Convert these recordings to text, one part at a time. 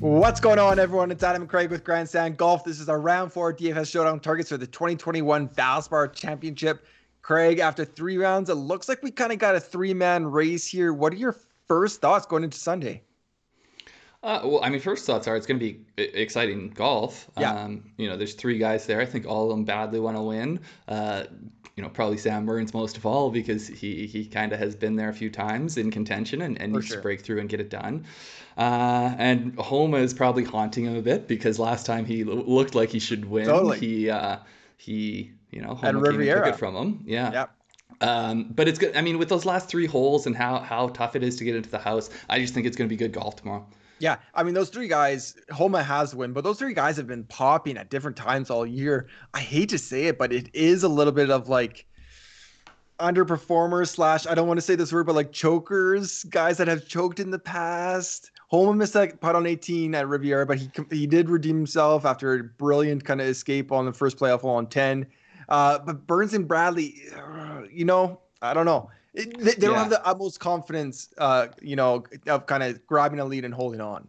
What's going on, everyone? It's Adam and Craig with Grandstand Golf. This is our round 4 DFS Showdown targets for the 2021 Valspar Championship. Craig, after 3 rounds, it looks like we kind of got a 3-man race here. What are your first thoughts going into Sunday? First thoughts are it's going to be exciting golf. Yeah. There's 3 guys there. I think all of them badly want to win. Probably Sam Burns most of all, because he kind of has been there a few times in contention and needs to break through and get it done. And Homa is probably haunting him a bit because last time he looked like he should win. Totally. Homa And came and took Riviera. it from him. Yeah. Yeah. But it's good. I mean, with those last 3 holes and how tough it is to get into the house, I just think it's going to be good golf tomorrow. Yeah, I mean, those 3 guys, Homa has the win, but those 3 guys have been popping at different times all year. I hate to say it, but it is a little bit of like underperformers / I don't want to say this word, but like chokers, guys that have choked in the past. Homa missed that putt on 18 at Riviera, but he did redeem himself after a brilliant kind of escape on the first playoff hole on 10. But Burns and Bradley, I don't know. They don't have the utmost confidence, of kind of grabbing a lead and holding on.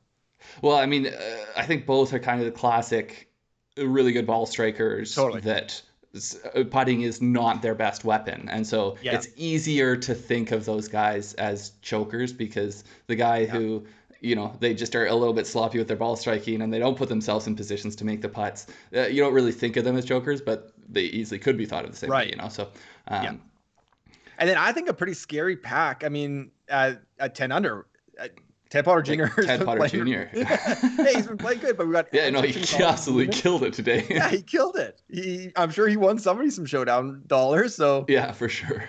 Well, I mean, I think both are kind of the classic, really good ball strikers. Totally. That putting is not their best weapon. And so it's easier to think of those guys as chokers because the guy who, they just are a little bit sloppy with their ball striking and they don't put themselves in positions to make the putts. You don't really think of them as chokers, but they easily could be thought of the same way, So, And then I think a pretty scary pack. I mean, at 10 under, Ted Potter Jr. Ted Potter Jr. Hey, he's been playing good, but we got he absolutely killed it today. Yeah, he killed it. I'm sure he won somebody some Showdown dollars. So yeah, for sure.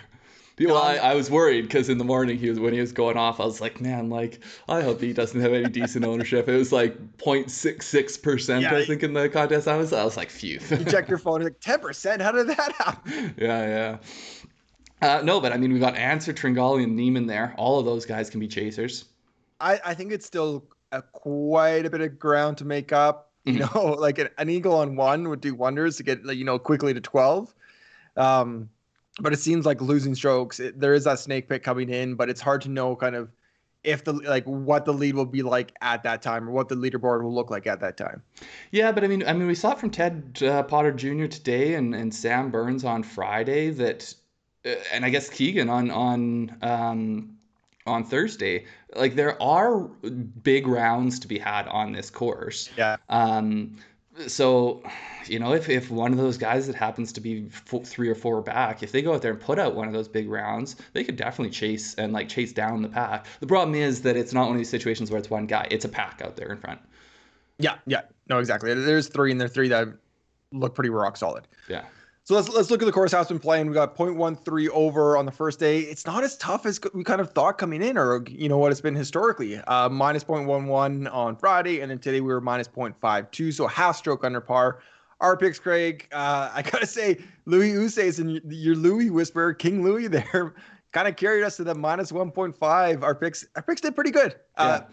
Well, I was worried because in the morning when he was going off, I was like, man, I hope he doesn't have any decent ownership. It was like 0.66%, I think, in the contest. I was like, phew. You check your phone, like 10%. How did that happen? Yeah. No, but I mean, we got Answer, Tringale, and Neiman there. All of those guys can be chasers. I think it's still quite a bit of ground to make up. Mm-hmm. Like an eagle on 1 would do wonders to get, quickly to 12. But it seems like losing strokes, there is that snake pit coming in, but it's hard to know kind of if what the lead will be like at that time or what the leaderboard will look like at that time. Yeah, but I mean, we saw it from Ted Potter Jr. today and Sam Burns on Friday that, and I guess Keegan on Thursday, there are big rounds to be had on this course. Yeah. So, if one of those guys that happens to be 3 or 4 back, if they go out there and put out one of those big rounds, they could definitely chase down the pack. The problem is that it's not one of these situations where it's one guy. It's a pack out there in front. Yeah. No, exactly. There's 3 and there are 3 that look pretty rock solid. Yeah. So let's look at the course house been playing. We got 0.13 over on the first day. It's not as tough as we kind of thought coming in, or what it's been historically. Minus 0.11 on Friday, and then today we were minus 0.52, so a half stroke under par. Our picks, Craig. I gotta say, Louis Oosthuizen and your Louis whisperer, King Louis, there kind of carried us to the minus 1.5. Our picks did pretty good. Yeah.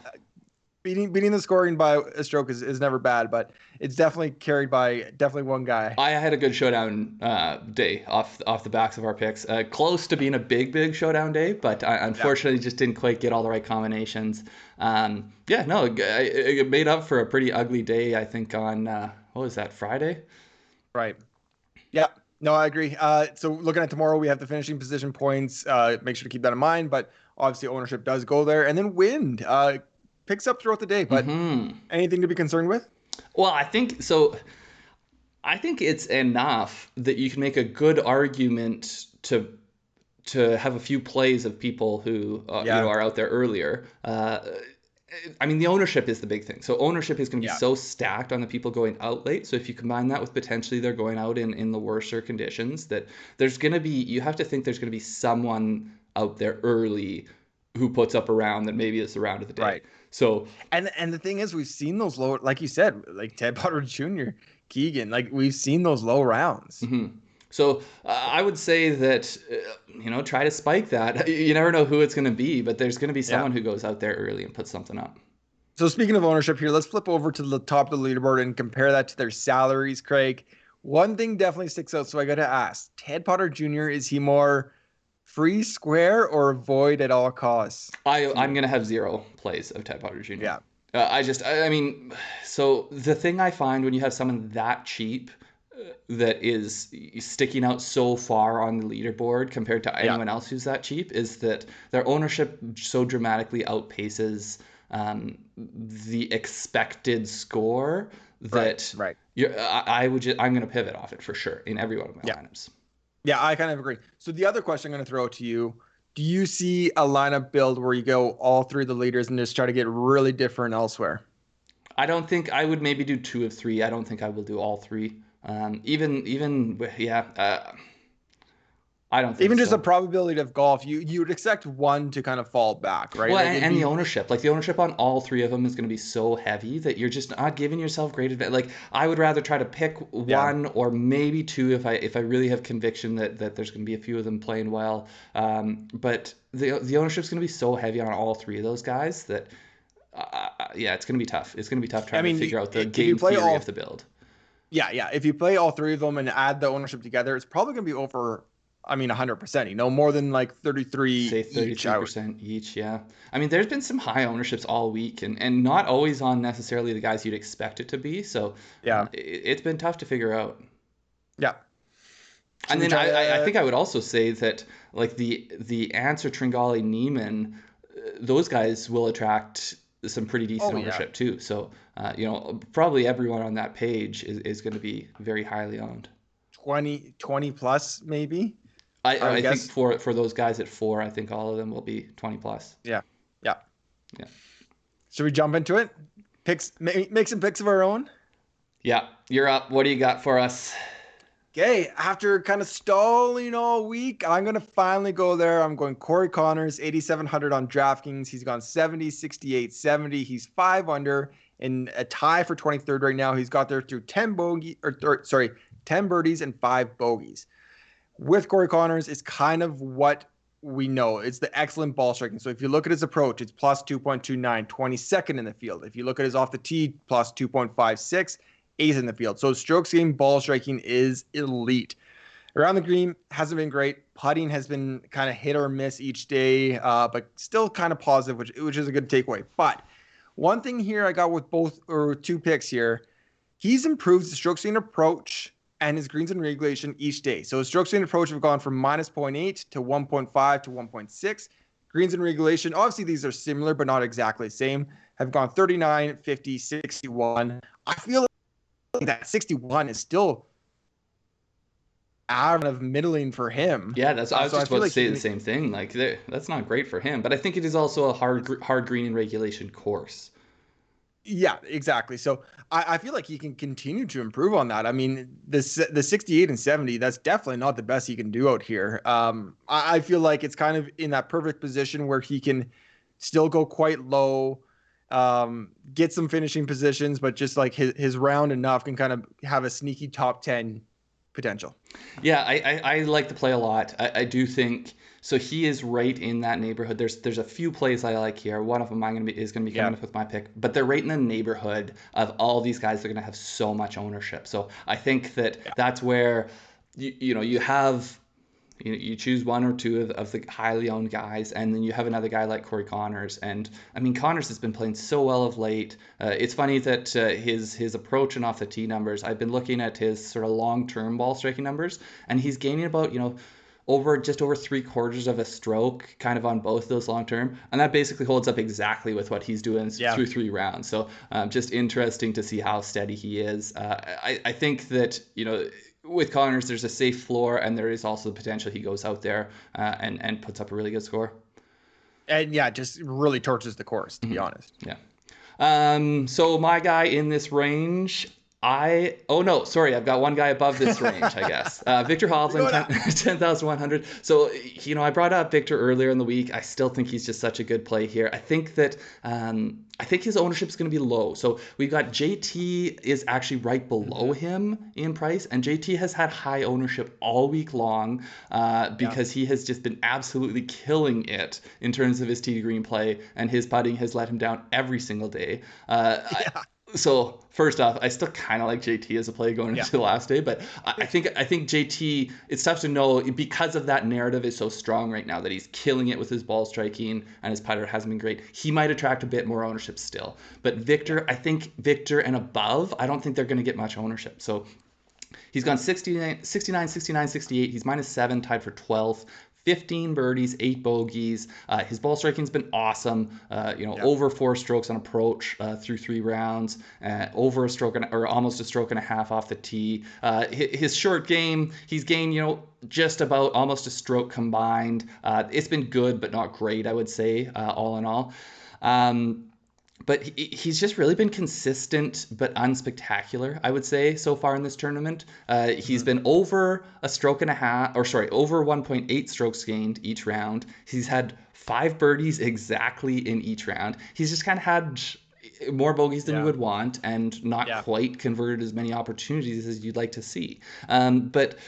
Beating the scoring by a stroke is never bad, but it's definitely carried by one guy. I had a good Showdown day off the backs of our picks. Close to being a big Showdown day, but I unfortunately just didn't quite get all the right combinations. It made up for a pretty ugly day, I think, on, what was that, Friday? Right. Yeah. No, I agree. So looking at tomorrow, we have the finishing position points. Make sure to keep that in mind, but obviously ownership does go there. And then wind. Picks up throughout the day, but anything to be concerned with? Well, I think it's enough that you can make a good argument to have a few plays of people who are out there earlier. I mean, the ownership is the big thing. So ownership is going to be so stacked on the people going out late. So if you combine that with potentially they're going out in the worser conditions, that you have to think there's going to be someone out there early who puts up a round that maybe is the round of the day. Right. So and the thing is, we've seen those low, like you said, like Ted Potter Jr., Keegan, we've seen those low rounds. Mm-hmm. So I would say that, try to spike that. You never know who it's going to be, but there's going to be someone who goes out there early and puts something up. So speaking of ownership here, let's flip over to the top of the leaderboard and compare that to their salaries, Craig. One thing definitely sticks out, so I got to ask, Ted Potter Jr., is he more free, square, or avoid at all costs? I'm going to have 0 plays of Ted Potter Jr. Yeah. I mean, so the thing I find when you have someone that cheap that is sticking out so far on the leaderboard compared to anyone else who's that cheap is that their ownership so dramatically outpaces the expected score that Right. I'm going to pivot off it for sure in every one of my lineups. Yeah, I kind of agree. So the other question I'm going to throw to you, do you see a lineup build where you go all three of the leaders and just try to get really different elsewhere? I don't think I would maybe do 2 of 3. I don't think I will do all 3. I don't think Even just so. the probability of golf, you would expect one to kind of fall back, right? Well, and the ownership, like the ownership on all 3 of them is going to be so heavy that you're just not giving yourself great advantage. Like I would rather try to pick one or maybe 2 if I really have conviction that there's going to be a few of them playing well. But the ownership is going to be so heavy on all 3 of those guys that it's going to be tough. It's going to be tough trying to figure out the game theory of the build. Yeah. If you play all 3 of them and add the ownership together, it's probably going to be over. 100%, more than like 33 say 33% each. Yeah. I mean, there's been some high ownerships all week and not always on necessarily the guys you'd expect it to be. So it's been tough to figure out. Yeah. And then I think I would also say that like the Answer, Tringale, Neiman, those guys will attract some pretty decent ownership too. So, probably everyone on that page is going to be very highly owned. 20 plus maybe. I think for those guys at 4, I think all of them will be 20 plus. Yeah. Should we jump into it? Make some picks of our own. Yeah, you're up. What do you got for us? Okay, after kind of stalling all week, I'm going to finally go there. I'm going Corey Connors, 8,700 on DraftKings. He's gone 70, 68, 70. He's 5 under in a tie for 23rd right now. He's got there through 10 birdies and 5 bogeys. With Corey Connors, it's kind of what we know. It's the excellent ball striking. So if you look at his approach, it's plus 2.29, 22nd in the field. If you look at his off the tee, plus 2.56, 8th in the field. So strokes game ball striking is elite. Around the green, hasn't been great. Putting has been kind of hit or miss each day, but still kind of positive, which is a good takeaway. But one thing here I got with 2 picks here, he's improved the strokes game approach and his greens and regulation each day. So his strokes and approach have gone from minus 0.8 to 1.5 to 1.6. Greens and regulation, obviously these are similar, but not exactly the same, have gone 39, 50, 61. I feel like that 61 is still out of middling for him. Yeah, I was just about to say the same thing. Like that's not great for him, but I think it is also a hard green and regulation course. Yeah, exactly. So I feel like he can continue to improve on that. I mean, the 68 and 70, that's definitely not the best he can do out here. I feel like it's kind of in that perfect position where he can still go quite low, get some finishing positions, but just like his round enough can kind of have a sneaky top 10 potential. Yeah, I like the play a lot. I do think so. He is right in that neighborhood. There's a few plays I like here. One of them is going to be coming up with my pick, but they're right in the neighborhood of all these guys that are going to have so much ownership. So I think that's where you have. You choose 1 or 2 of the highly owned guys, and then you have another guy like Corey Connors. And I mean, Connors has been playing so well of late. It's funny that his approach and off the tee numbers, I've been looking at his sort of long-term ball striking numbers, and he's gaining about, over 3/4 of a stroke kind of on both those long-term. And that basically holds up exactly with what he's doing through 3 rounds. So just interesting to see how steady he is. I think that, with Connors, there's a safe floor, and there is also the potential he goes out there and puts up a really good score. And just really torches the course, to be honest. Yeah. So my guy in this range, I've got one guy above this range, I guess. Viktor Hovland, 10,100. So, I brought up Viktor earlier in the week. I still think he's just such a good play here. I think that his ownership is going to be low. So we've got JT is actually right below him in price, and JT has had high ownership all week long because he has just been absolutely killing it in terms of his tee to green play, and his putting has let him down every single day. So first off, I still kind of like JT as a play going into the last day, but I think JT, it's tough to know because of that narrative is so strong right now that he's killing it with his ball striking and his putter hasn't been great. He might attract a bit more ownership still, but Viktor, I think Viktor and above, I don't think they're going to get much ownership. So he's gone 69, 68. He's -7, tied for 12th. 15 birdies, 8 bogeys. His ball striking's been awesome. Over 4 strokes on approach through 3 rounds. Over a stroke or almost a stroke and a half off the tee. His short game, he's gained just about almost a stroke combined. It's been good, but not great, I would say, all in all. But he's just really been consistent but unspectacular, I would say, so far in this tournament. He's been over a stroke and a half, over 1.8 strokes gained each round. He's had 5 birdies exactly in each round. He's just kind of had more bogeys than you would want and not quite converted as many opportunities as you'd like to see. But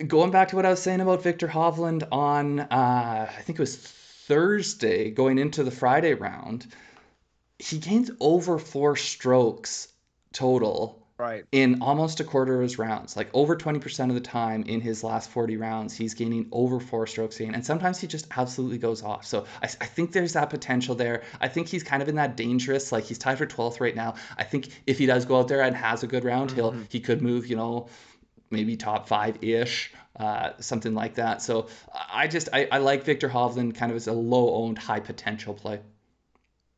going back to what I was saying about Viktor Hovland on, I think it was Thursday going into the Friday round, he gains over 4 strokes total in almost a quarter of his rounds. Like over 20% of the time in his last 40 rounds, he's gaining over 4 strokes in, and sometimes he just absolutely goes off. So I think there's that potential there. I think he's kind of in that dangerous, like he's tied for 12th right now. I think if he does go out there and has a good round, he could move, maybe top 5-ish. Something like that. So I like Viktor Hovland kind of as a low-owned, high-potential play.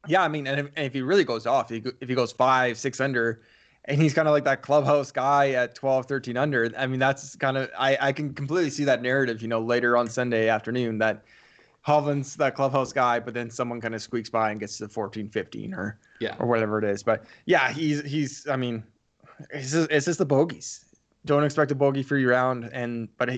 Yeah, I mean, and if he really goes off, if he goes 5-6 under, and he's kind of like that clubhouse guy at 12-13 under, I mean, that's kind of, I can completely see that narrative, later on Sunday afternoon, that Hovland's that clubhouse guy, but then someone kind of squeaks by and gets to 14-15 or whatever it is. But yeah, he's I mean, it's just the bogeys. Don't expect a bogey-free round, but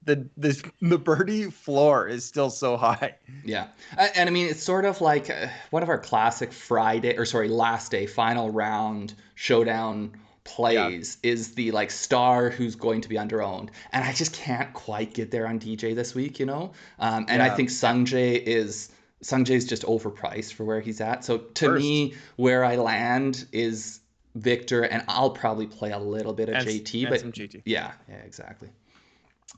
the birdie floor is still so high. Yeah, and I mean it's sort of like one of our classic last day final round showdown plays is the like star who's going to be underowned, and I just can't quite get there on DJ this week, I think Sungjae's just overpriced for where he's at. So to me, where I land is Viktor, and I'll probably play a little bit of JT, but some JT. Yeah, exactly.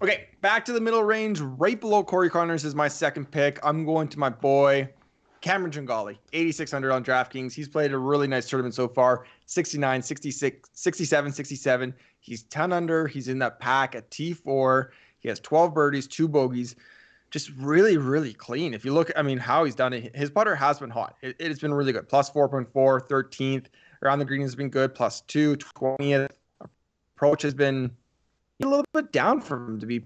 Okay, back to the middle range, right below Corey Connors is my second pick. I'm going to my boy Cameron Tringale, 8,600 on DraftKings. He's played a really nice tournament so far, 69, 66, 67, 67. He's 10 under. He's in that pack at T4. He has 12 birdies, 2 bogeys. Just really, really clean. If you look, how he's done it, his putter has been hot. It's been really good. Plus 4.4, 13th. Around the green has been good. +2, 20th. Approach has been a little bit down for him, to be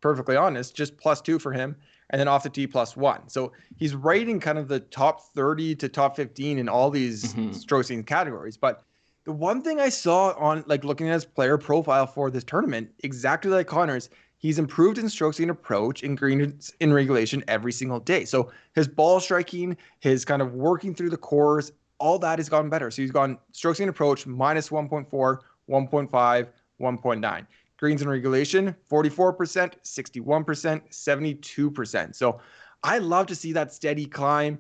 perfectly honest. Just +2 for him. And then off the tee, +1. So he's right in kind of the top 30 to top 15 in all these strokes gained categories. But the one thing I saw on looking at his player profile for this tournament, exactly like Connors, he's improved in strokes gained approach and greens in regulation every single day. So his ball striking, his kind of working through the course, all that has gotten better. So he's gone strokes gained approach -1.4, 1.5, 1.9. Greens in regulation, 44%, 61%, 72%. So I love to see that steady climb.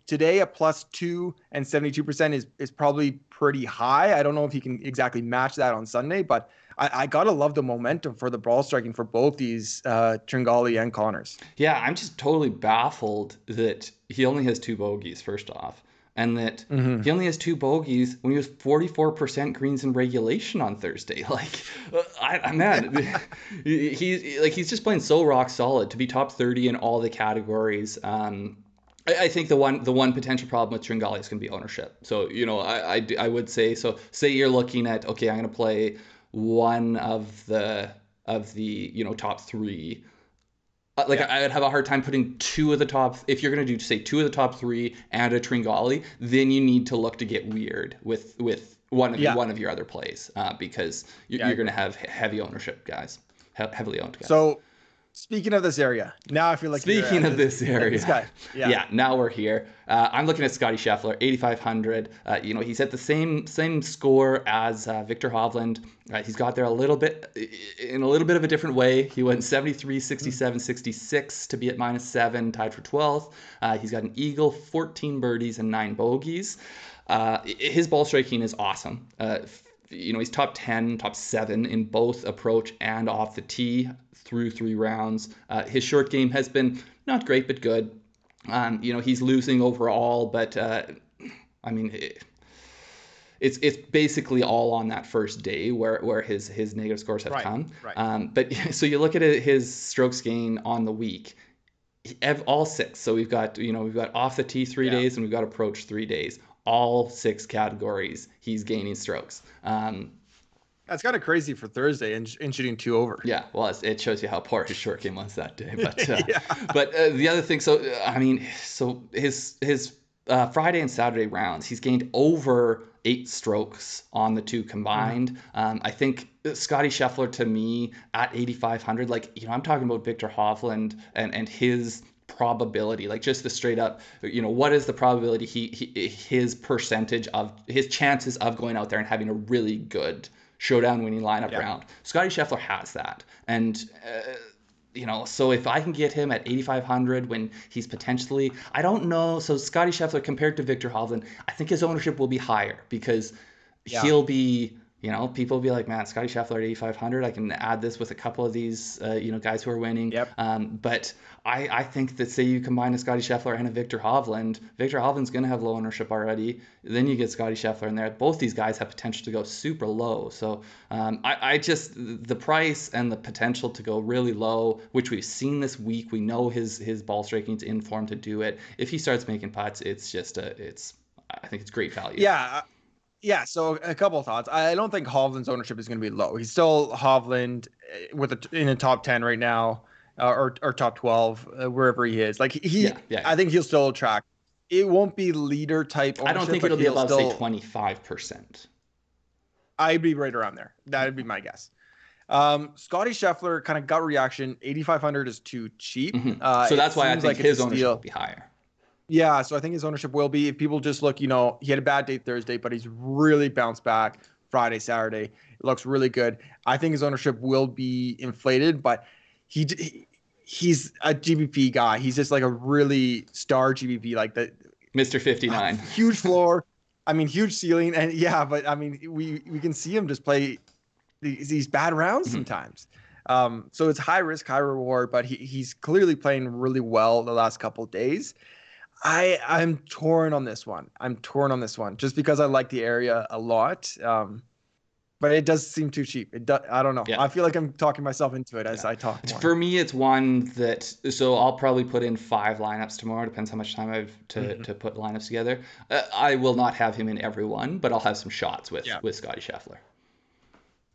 Today a +2 and 72% is probably pretty high. I don't know if he can exactly match that on Sunday, but I gotta love the momentum for the ball striking for both these Tringale and Connors. Yeah, I'm just totally baffled that he only has 2 bogeys, first off. And that he only has 2 bogeys when he was 44% greens in regulation on Thursday. He's just playing so rock solid to be top 30 in all the categories. I think the one potential problem with Tringale is going to be ownership. So I would say, so say you're looking at, okay, I'm going to play one of the top 3. I would have a hard time putting 2 of the top. If you're going to do, say, 2 of the top 3 and a Tringale, then you need to look to get weird with one of your other plays because you're going to have heavy ownership guys, heavily owned guys. So Speaking of this area, now I feel like Speaking of this area, this guy. Yeah, now we're here. I'm looking at Scottie Scheffler, 8,500. He's at the same score as Viktor Hovland. He's got there a little bit of a different way. He went 73, 67, 66 to be at -7, tied for 12th. He's got an eagle, 14 birdies, and 9 bogeys. His ball striking is awesome. He's top 10, top 7 in both approach and off the tee through 3 rounds. His short game has been not great, but good. He's losing overall, but it's basically all on that first day where his negative scores have come. Right. But so you look at his strokes gain on the week, all 6. So we've got off the tee 3 days and we've got approach 3 days. All 6 categories, he's gaining strokes. That's kind of crazy for Thursday and shooting 2 over. Yeah, well, it shows you how poor his short game was that day. But the other thing, so his Friday and Saturday rounds, he's gained over 8 strokes on the 2 combined. I think Scottie Scheffler, to me, at 8,500, I'm talking about Viktor Hovland and his probability, just the straight up, what is the probability his percentage of his chances of going out there and having a really good showdown winning lineup round. Scottie Scheffler has that. And, so if I can get him at 8,500 when he's potentially, I don't know. So Scottie Scheffler compared to Viktor Hovland, I think his ownership will be higher because he'll be, people will be like, man, Scottie Scheffler at 8,500. I can add this with a couple of these, guys who are winning. Yep. But I think that, say you combine a Scottie Scheffler and a Viktor Hovland's going to have low ownership already. Then you get Scottie Scheffler in there. Both these guys have potential to go super low. So the price and the potential to go really low, which we've seen this week. We know his ball striking's in form to do it. If he starts making putts, I think it's great value. Yeah, so a couple of thoughts. I don't think Hovland's ownership is going to be low. He's still Hovland in the top 10 right now, or top 12, wherever he is. I think he'll still attract. It won't be leader type ownership. I don't think it'll be above, say, 25%. I'd be right around there. That would be my guess. Scottie Scheffler, kind of gut reaction, 8,500 is too cheap. So that's why I think his ownership will be higher. Yeah, so I think his ownership will be, if people just look, he had a bad day Thursday, but he's really bounced back Friday, Saturday. It looks really good. I think his ownership will be inflated, but he's a GBP guy. He's just like a really star GBP, like that. Mr. 59. Huge floor. Huge ceiling. And we can see him just play these bad rounds sometimes. So it's high risk, high reward, but he's clearly playing really well the last couple of days. I'm torn on this one. Just because I like the area a lot. But it does seem too cheap. I don't know. Yeah. I feel like I'm talking myself into it as I talk more. For me, it's one that, so I'll probably put in 5 lineups tomorrow. Depends how much time I have to put lineups together. I will not have him in every one, but I'll have some shots with Scottie Scheffler.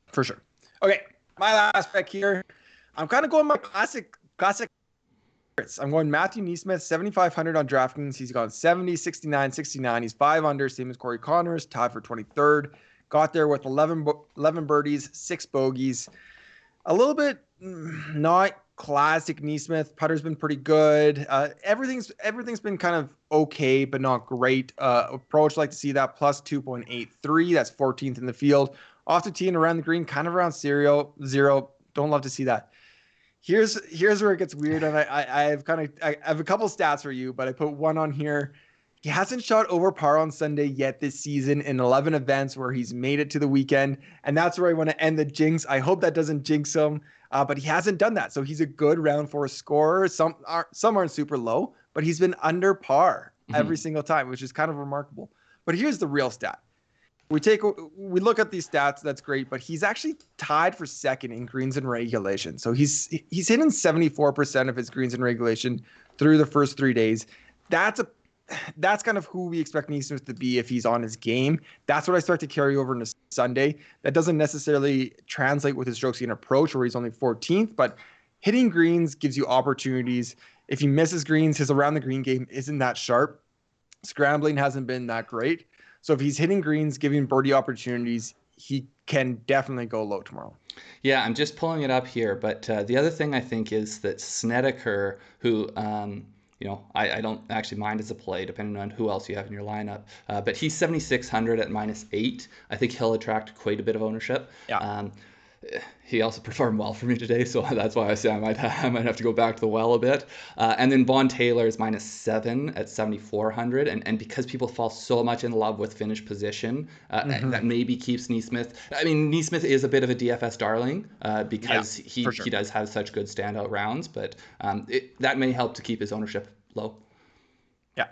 For sure. Okay, my last pick here. I'm kind of going my classic. I'm going Matthew NeSmith, 7,500 on DraftKings. He's gone 70, 69, 69. He's 5 under, same as Corey Connors, tied for 23rd. Got there with 11 birdies, 6 bogeys. A little bit not classic NeSmith. Putter's been pretty good. Everything's been kind of okay, but not great. Approach, like to see that, plus 2.83. That's 14th in the field. Off the tee and around the green, kind of around 0. Don't love to see that. Here's where it gets weird, and I have a couple stats for you, but I put one on here. He hasn't shot over par on Sunday yet this season in 11 events where he's made it to the weekend, and that's where I want to end the jinx. I hope that doesn't jinx him, but he hasn't done that, so he's a good round 4 scorer. Some aren't super low, but he's been under par every single time, which is kind of remarkable. But here's the real stat. We look at these stats, that's great, but he's actually tied for second in greens in regulation. So he's hitting 74% of his greens in regulation through the first 3 days. That's kind of who we expect NeSmith to be if he's on his game. That's what I start to carry over into Sunday. That doesn't necessarily translate with his strokes gain approach, where he's only 14th, but hitting greens gives you opportunities. If he misses greens, his around the green game isn't that sharp. Scrambling hasn't been that great. So if he's hitting greens, giving birdie opportunities, he can definitely go low tomorrow. Yeah, I'm just pulling it up here. But the other thing I think is that Snedeker, who, I don't actually mind as a play, depending on who else you have in your lineup. But he's 7,600 at -8. I think he'll attract quite a bit of ownership. Yeah. He also performed well for me today, so that's why I say I might have to go back to the well a bit. And then Vaughn Taylor is -7 at 7,400, and because people fall so much in love with finish position, that maybe keeps NeSmith. I mean, NeSmith is a bit of a DFS darling because he does have such good standout rounds, but that may help to keep his ownership low. Yeah.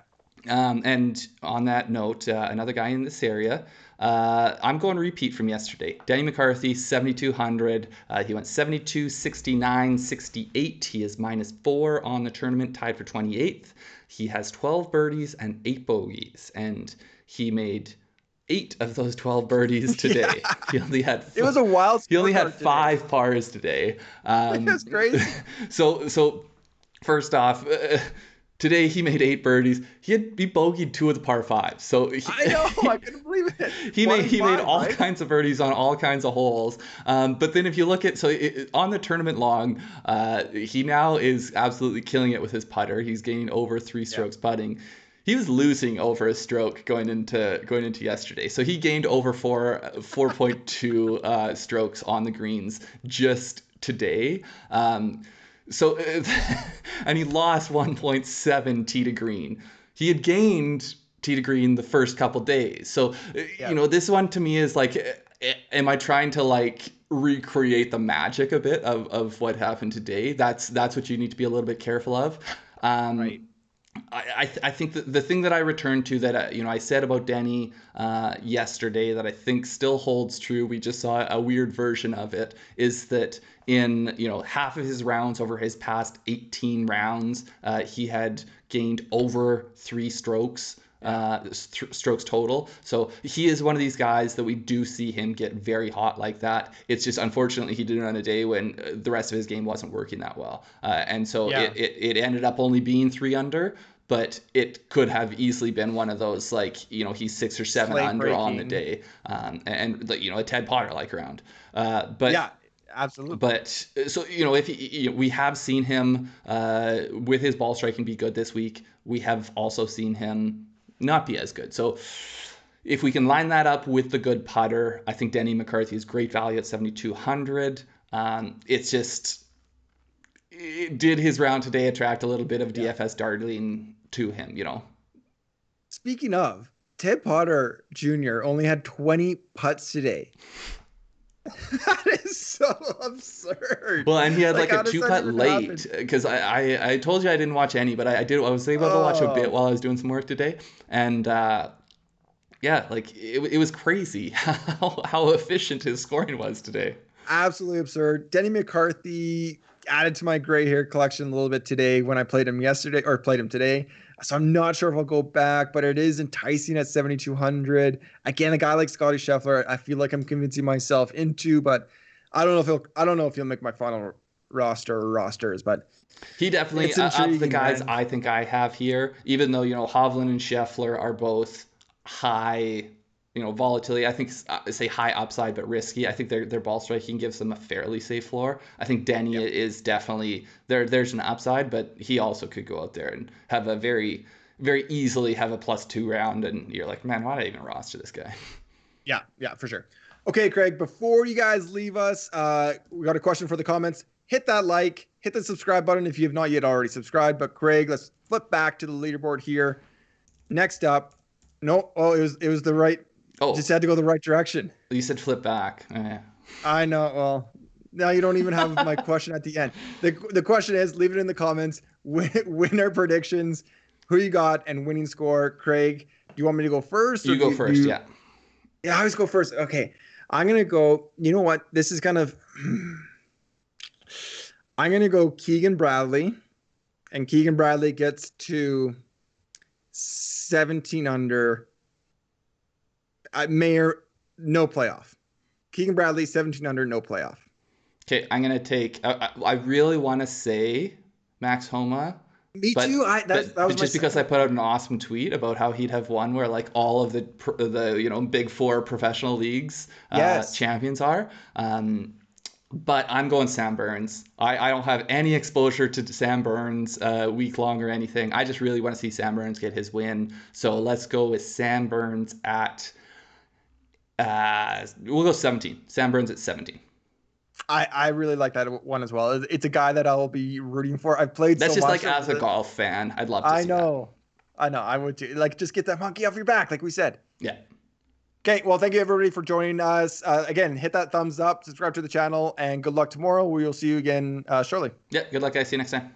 And on that note, another guy in this area. I'm going to repeat from yesterday. Denny McCarthy, 7,200. He went 72, 69, 68. He is -4 on the tournament, tied for 28th. He has 12 birdies and 8 bogeys, and he made 8 of those 12 birdies today. He only had. It was a wild. He only had 5 pars today. That's crazy. So first off. Today he made 8 birdies. He bogeyed 2 of the par 5s. So I know, I couldn't believe it. He made all kinds of birdies on all kinds of holes. But then if you look at on the tournament long, he now is absolutely killing it with his putter. He's gaining over 3 strokes putting. He was losing over a stroke going into yesterday. So he gained over 4.2 strokes on the greens just today. So, and he lost 1.7 tee to green. He had gained tee to green the first couple days. So, this one to me is like, am I trying to like recreate the magic a bit of what happened today? That's what you need to be a little bit careful of. Right. I think that the thing that I returned to that I said about Denny yesterday that I think still holds true, we just saw a weird version of it, is that in half of his rounds over his past 18 rounds, he had gained over 3 strokes. Strokes total. So he is one of these guys that we do see him get very hot like that. It's just unfortunately he did it on a day when the rest of his game wasn't working that well, and so it ended up only being 3 under. But it could have easily been one of those he's 6 or 7 under on the day, and a Ted Potter like round. But yeah. Absolutely. But so if we have seen him with his ball striking be good this week, we have also seen him not be as good. So if we can line that up with the good putter, I think Denny McCarthy is great value at 7,200. It's just, did his round today attract a little bit of DFS darling to him? Speaking of, Ted Potter Jr. only had 20 putts today. That is so absurd. Well, and he had like a 2-putt late, because I told you I didn't watch any, but I was able to watch a bit while I was doing some work today, and it was crazy how efficient his scoring was today. Absolutely absurd. Denny McCarthy added to my gray hair collection a little bit today when I played him today. So I'm not sure if I'll go back, but it is enticing at 7,200. Again, a guy like Scottie Scheffler, I feel like I'm convincing myself into, but I don't know if he'll make my final roster or rosters, but he definitely of the guys, man. I think I have here, even though Hovland and Scheffler are both high volatility. I think say high upside but risky. I think their ball striking gives them a fairly safe floor. I think Denny is definitely there's an upside, but he also could go out there and have a very, very easily have a +2 round, and you're like, man, why did I even roster this guy? Yeah, for sure. Okay, Craig, before you guys leave us, we got a question for the comments. Hit that like, hit the subscribe button if you have not yet already subscribed. But Craig, let's flip back to the leaderboard here. Next up, it was the right. Oh, just had to go the right direction. You said flip back. I know. Well, now you don't even have my question at the end. The question is, leave it in the comments. Winner predictions, who you got, and winning score. Craig, do you want me to go first? You go first, yeah. Yeah, I always go first. Okay. I'm going to go, you know what? This is kind of, I'm going to go Keegan Bradley, and Keegan Bradley gets to 17 under. No playoff. Keegan Bradley, 17 under, no playoff. Okay, I'm going to take, I really want to say Max Homa, Me too. That was just because I put out an awesome tweet about how he'd have won where like all of the big four professional leagues champions are. But I'm going Sam Burns. I don't have any exposure to Sam Burns week long or anything. I just really want to see Sam Burns get his win. So let's go with Sam Burns at we'll go 17. Sam Burns at 17. I really like that one as well. It's a guy that I'll be rooting for. I've played That's so just much. Like as a golf fan, I'd love to see that. I know. I would too. Like, just get that monkey off your back, like we said. Yeah. Okay. Well, thank you everybody for joining us. Again, hit that thumbs up, subscribe to the channel, and good luck tomorrow. We will see you again shortly. Yeah. Good luck, guys. See you next time.